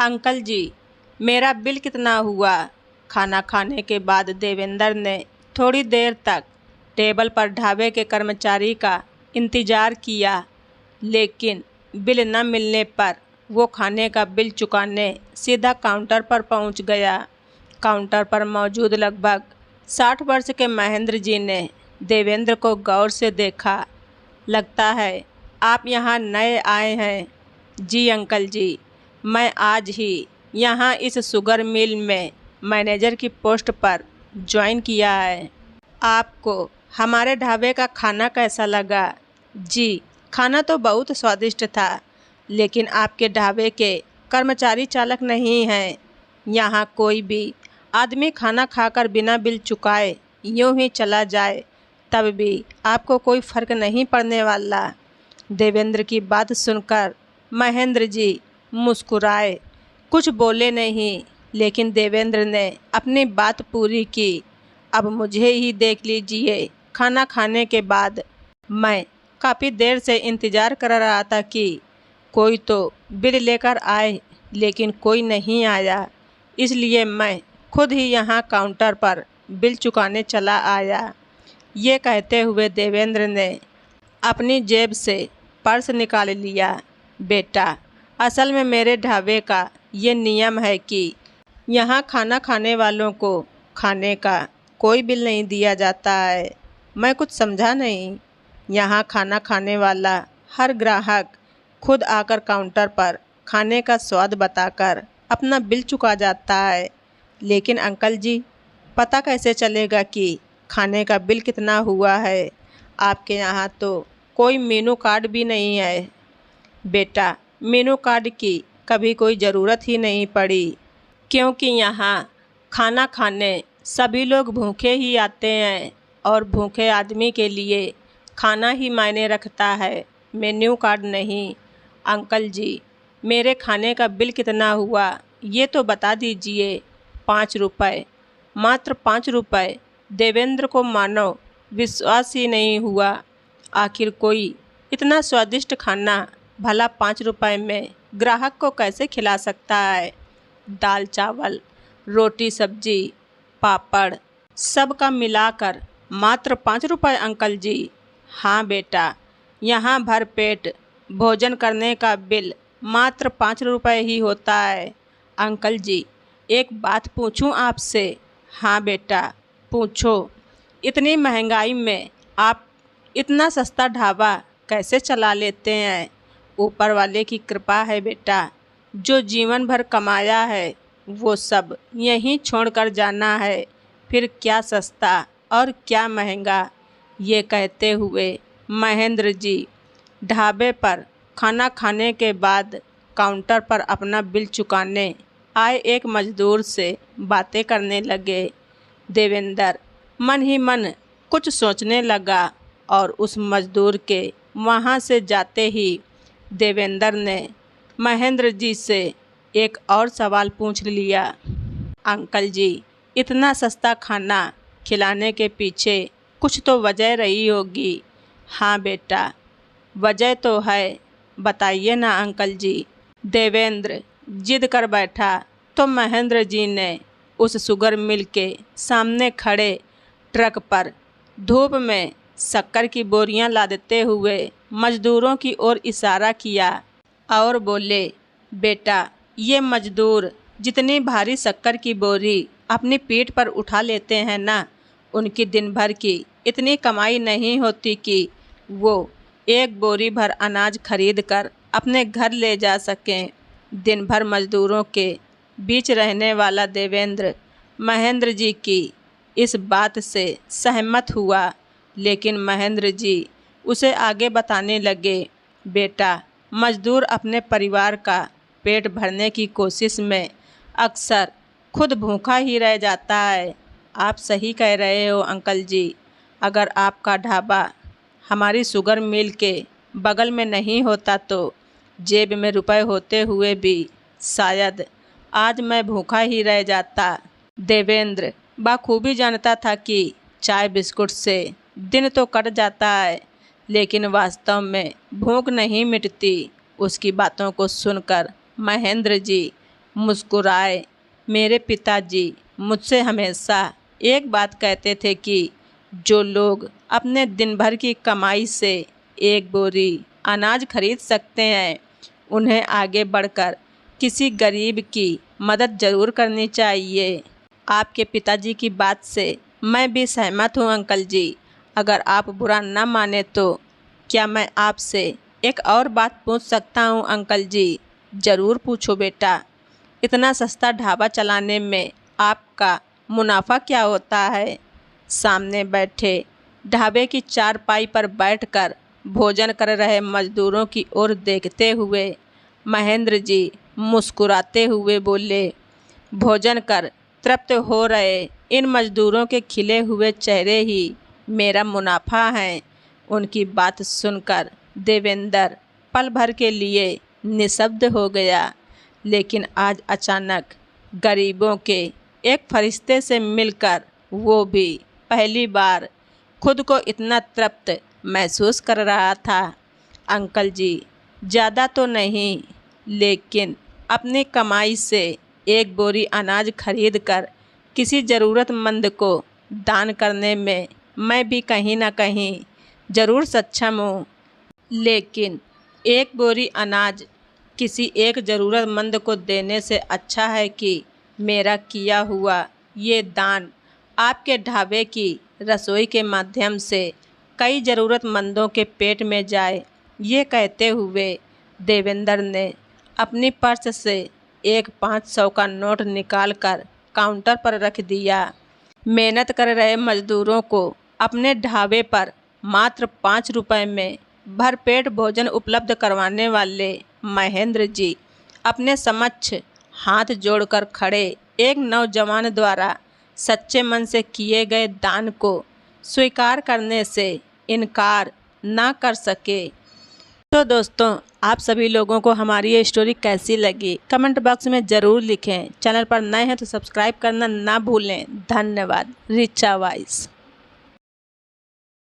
Uncle जी, मेरा bill कितना हुआ? खाना खाने के बाद देवेंद्र ने थोड़ी देर तक टेबल पर ढाबे के कर्मचारी का इंतजार किया, लेकिन बिल न मिलने पर वो खाने का बिल चुकाने सीधा काउंटर पर पहुंच गया। काउंटर पर मौजूद लगभग 60 वर्ष के महेंद्र जी ने देवेंद्र को गौर से देखा। लगता है आप यहाँ नए आए हैं। जी अंकल जी, मैं आज ही यहाँ इस शुगर मिल में मैनेजर की पोस्ट पर ज्वाइन किया है। आपको हमारे ढाबे का खाना कैसा लगा? जी, खाना तो बहुत स्वादिष्ट था, लेकिन आपके ढाबे के कर्मचारी चालक नहीं हैं। यहाँ कोई भी आदमी खाना खाकर बिना बिल चुकाए यूं ही चला जाए, तब भी आपको कोई फर्क नहीं पड़ने वाला। देवेंद्र की बात सुनकर महेंद्र जी मुस्कुराए, कुछ बोले नहीं, लेकिन देवेंद्र ने अपनी बात पूरी की। अब मुझे ही देख लीजिए, खाना खाने के बाद मैं काफ़ी देर से इंतज़ार कर रहा था कि कोई तो बिल लेकर आए, लेकिन कोई नहीं आया, इसलिए मैं खुद ही यहाँ काउंटर पर बिल चुकाने चला आया। ये कहते हुए देवेंद्र ने अपनी जेब से पर्स निकाल लिया। बेटा, असल में मेरे ढाबे का ये नियम है कि यहाँ खाना खाने वालों को खाने का कोई बिल नहीं दिया जाता है। मैं कुछ समझा नहीं। यहाँ खाना खाने वाला हर ग्राहक खुद आकर काउंटर पर खाने का स्वाद बताकर अपना बिल चुका जाता है। लेकिन अंकल जी, पता कैसे चलेगा कि खाने का बिल कितना हुआ है? आपके यहाँ तो कोई मेनू कार्ड भी नहीं है। बेटा, मेनू कार्ड की कभी कोई ज़रूरत ही नहीं पड़ी, क्योंकि यहाँ खाना खाने सभी लोग भूखे ही आते हैं और भूखे आदमी के लिए खाना ही मायने रखता है, मेन्यू कार्ड नहीं। अंकल जी, मेरे खाने का बिल कितना हुआ ये तो बता दीजिए। 5 रुपये, मात्र 5 रुपये। देवेंद्र को मानो विश्वास ही नहीं हुआ। आखिर कोई इतना स्वादिष्ट खाना भला 5 रुपये में ग्राहक को कैसे खिला सकता है? दाल चावल, रोटी सब्जी, पापड़, सब का मिलाकर मात्र 5 रुपये अंकल जी। हाँ बेटा, यहाँ भर पेट भोजन करने का बिल मात्र 5 रुपये ही होता है। अंकल जी, एक बात पूछूं आपसे? हाँ बेटा, पूछो। इतनी महंगाई में आप इतना सस्ता ढाबा कैसे चला लेते हैं? ऊपर वाले की कृपा है बेटा। जो जीवन भर कमाया है वो सब यहीं छोड़कर जाना है, फिर क्या सस्ता और क्या महंगा। ये कहते हुए महेंद्र जी ढाबे पर खाना खाने के बाद काउंटर पर अपना बिल चुकाने आए एक मज़दूर से बातें करने लगे। देवेंद्र मन ही मन कुछ सोचने लगा और उस मज़दूर के वहाँ से जाते ही देवेंद्र ने महेंद्र जी से एक और सवाल पूछ लिया। अंकल जी, इतना सस्ता खाना खिलाने के पीछे कुछ तो वजह रही होगी। हाँ बेटा, वजह तो है, बताइए ना अंकल जी। देवेंद्र जिद कर बैठा तो महेंद्र जी ने उस शुगर मिल के सामने खड़े ट्रक पर धूप में शक्कर की बोरियां लादते हुए मज़दूरों की ओर इशारा किया और बोले, बेटा, ये मज़दूर जितनी भारी शक्कर की बोरी अपनी पीठ पर उठा लेते हैं ना, उनकी दिन भर की इतनी कमाई नहीं होती कि वो एक बोरी भर अनाज खरीद कर अपने घर ले जा सकें। दिन भर मज़दूरों के बीच रहने वाला देवेंद्र महेंद्र जी की इस बात से सहमत हुआ, लेकिन महेंद्र जी उसे आगे बताने लगे, बेटा, मज़दूर अपने परिवार का पेट भरने की कोशिश में अक्सर खुद भूखा ही रह जाता है। आप सही कह रहे हो अंकल जी। अगर आपका ढाबा हमारी शुगर मिल के बगल में नहीं होता तो जेब में रुपए होते हुए भी शायद आज मैं भूखा ही रह जाता। देवेंद्र बखूबी जानता था कि चाय बिस्कुट से दिन तो कट जाता है, लेकिन वास्तव में भूख नहीं मिटती। उसकी बातों को सुनकर महेंद्र जी मुस्कुराए। मेरे पिताजी मुझसे हमेशा एक बात कहते थे कि जो लोग अपने दिन भर की कमाई से एक बोरी अनाज खरीद सकते हैं, उन्हें आगे बढ़कर किसी गरीब की मदद ज़रूर करनी चाहिए। आपके पिताजी की बात से मैं भी सहमत हूँ अंकल जी। अगर आप बुरा न माने तो क्या मैं आपसे एक और बात पूछ सकता हूँ अंकल जी? ज़रूर पूछो बेटा। इतना सस्ता ढाबा चलाने में आपका मुनाफा क्या होता है? सामने बैठे ढाबे की चारपाई पर बैठकर भोजन कर रहे मजदूरों की ओर देखते हुए महेंद्र जी मुस्कुराते हुए बोले, भोजन कर तृप्त हो रहे इन मजदूरों के खिले हुए चेहरे ही मेरा मुनाफा है। उनकी बात सुनकर देवेंद्र पल भर के लिए निशब्द हो गया, लेकिन आज अचानक गरीबों के एक फरिश्ते से मिलकर वो भी पहली बार खुद को इतना तृप्त महसूस कर रहा था। अंकल जी, ज़्यादा तो नहीं, लेकिन अपनी कमाई से एक बोरी अनाज खरीद कर किसी ज़रूरतमंद को दान करने में मैं भी कहीं ना कहीं ज़रूर सक्षम हूँ। लेकिन एक बोरी अनाज किसी एक ज़रूरतमंद को देने से अच्छा है कि मेरा किया हुआ ये दान आपके ढाबे की रसोई के माध्यम से कई ज़रूरतमंदों के पेट में जाए। ये कहते हुए देवेंद्र ने अपनी पर्स से एक 500 का नोट निकालकर काउंटर पर रख दिया। मेहनत कर रहे मजदूरों को अपने ढाबे पर मात्र 5 रुपए में भरपेट भोजन उपलब्ध करवाने वाले महेंद्र जी अपने समक्ष हाथ जोड़कर खड़े एक नौजवान द्वारा सच्चे मन से किए गए दान को स्वीकार करने से इनकार ना कर सके। तो दोस्तों, आप सभी लोगों को हमारी ये स्टोरी कैसी लगी कमेंट बॉक्स में ज़रूर लिखें। चैनल पर नए हैं तो सब्सक्राइब करना ना भूलें। धन्यवाद। रिचा वॉइस।